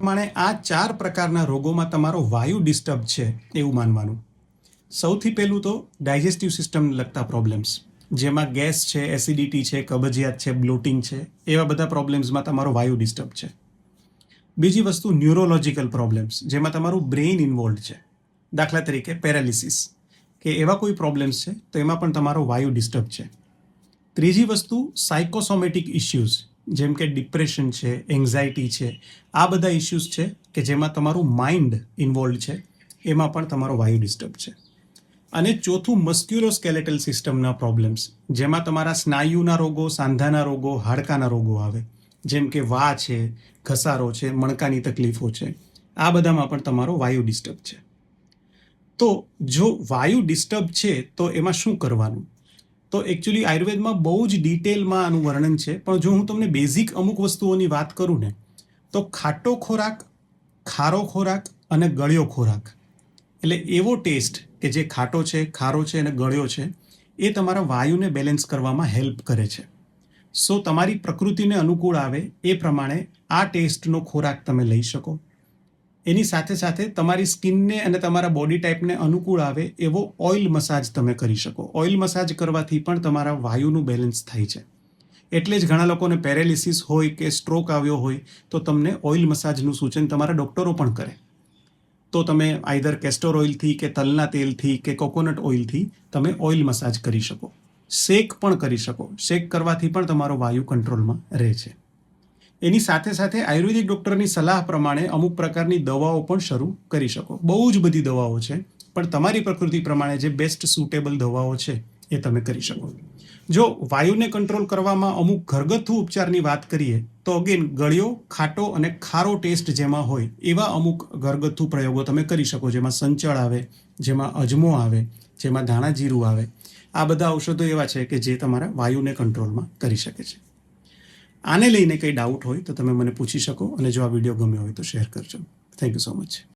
પ્રમાણે આ 4 પ્રકારના રોગોમાં તમારો વાયુ ડિસ્ટર્બ છે એવું માનવાનું. સૌથી પહેલું તો ડાયજેસ્ટિવ સિસ્ટમને લગતા પ્રોબ્લેમ્સ, જેમાં ગેસ છે, એસિડિટી છે, કબજિયાત છે, બ્લોટિંગ છે, એવા બધા પ્રોબ્લેમ્સમાં તમારો વાયુ ડિસ્ટર્બ છે. બીજી વસ્તુ ન્યુરોલોજિકલ પ્રોબ્લેમ્સ, જેમાં તમારું બ્રેઇન ઇન્વોલ્વ છે. દાખલા તરીકે પેરાલિસિસ કે એવા કોઈ પ્રોબ્લેમ્સ છે તો એમાં પણ તમારો વાયુ ડિસ્ટર્બ છે. ત્રીજી વસ્તુ સાયકોસોમેટિક ઇશ્યુઝ, જેમ કે ડિપ્રેશન છે, એન્ઝાયટી છે, આ બધા ઇશ્યુઝ છે કે જેમાં તમારું માઇન્ડ ઇન્વોલ્વ છે, એમાં પણ તમારો વાયુ ડિસ્ટર્બ છે. અને ચોથું મસ્ક્યુલોસ્કેલેટલ સિસ્ટમના પ્રોબ્લેમ્સ, જેમાં તમારા સ્નાયુના રોગો, સાંધાના રોગો, હાડકાના રોગો આવે, જેમ કે વા છે, ઘસારો છે, મણકાની તકલીફો છે, આ બધામાં પણ તમારો વાયુ ડિસ્ટર્બ છે. તો જો વાયુ ડિસ્ટર્બ છે તો એમાં શું કરવાનું? તો એકચ્યુઅલી આયુર્વેદમાં બહુ જ ડિટેલમાં આનું વર્ણન છે, પણ જો હું તમને બેઝિક અમુક વસ્તુઓની વાત કરું ને, તો ખાટો ખોરાક, ખારો ખોરાક અને ગળ્યો ખોરાક, એટલે એવો ટેસ્ટ કે જે ખાટો છે, ખારો છે અને ગળ્યો છે, એ તમારા વાયુને બેલેન્સ કરવામાં હેલ્પ કરે છે. સો તમારી પ્રકૃતિને અનુકૂળ આવે એ પ્રમાણે આ ટેસ્ટનો ખોરાક તમે લઈ શકો. એની સાથે સાથે તમારી સ્કિનને અને તમારા બોડી ટાઈપને અનુકૂળ આવે એવો ઓઇલ મસાજ તમે કરી શકો. ઓઇલ મસાજ કરવાથી પણ તમારા વાયુનું બેલેન્સ થાય છે. એટલે જ ઘણા લોકોને પેરેલિસિસ હોય કે સ્ટ્રોક આવ્યો હોય તો તમને ઓઇલ મસાજનું સૂચન તમારા ડૉક્ટરો પણ કરે. તો તમે આઈધર કેસ્ટર ઓઇલથી કે તલના તેલથી કે કોકોનટ ઓઇલથી તમે ઓઇલ મસાજ કરી શકો. શેક પણ કરી શકો. શેક કરવાથી પણ તમારો વાયુ કંટ્રોલમાં રહે છે. એની સાથે સાથે આયુર્વેદિક ડૉક્ટરની સલાહ પ્રમાણે અમુક પ્રકારની દવાઓ પણ શરૂ કરી શકો. બહુ જ બધી દવાઓ છે, પણ તમારી પ્રકૃતિ પ્રમાણે જે બેસ્ટ સુટેબલ દવાઓ છે એ તમે કરી શકો. જો વાયુને કંટ્રોલ કરવામાં અમુક ઘરગથ્થુ ઉપચારની વાત કરીએ તો અગેન ગળ્યો, ખાટો અને ખારો ટેસ્ટ જેમાં હોય એવા અમુક ઘરગથ્થુ પ્રયોગો તમે કરી શકો, જેમાં સંચળ આવે, જેમાં અજમો આવે, જેમાં ધાણા જીરું આવે. આ બધા ઔષધો એવા છે કે જે તમારા વાયુને કંટ્રોલમાં કરી શકે છે. આને લઈને કંઈ ડાઉટ હોય તો તમે મને પૂછી શકો, અને જો આ વિડીયો ગમ્યો હોય તો શેર કરજો. Thank you so much.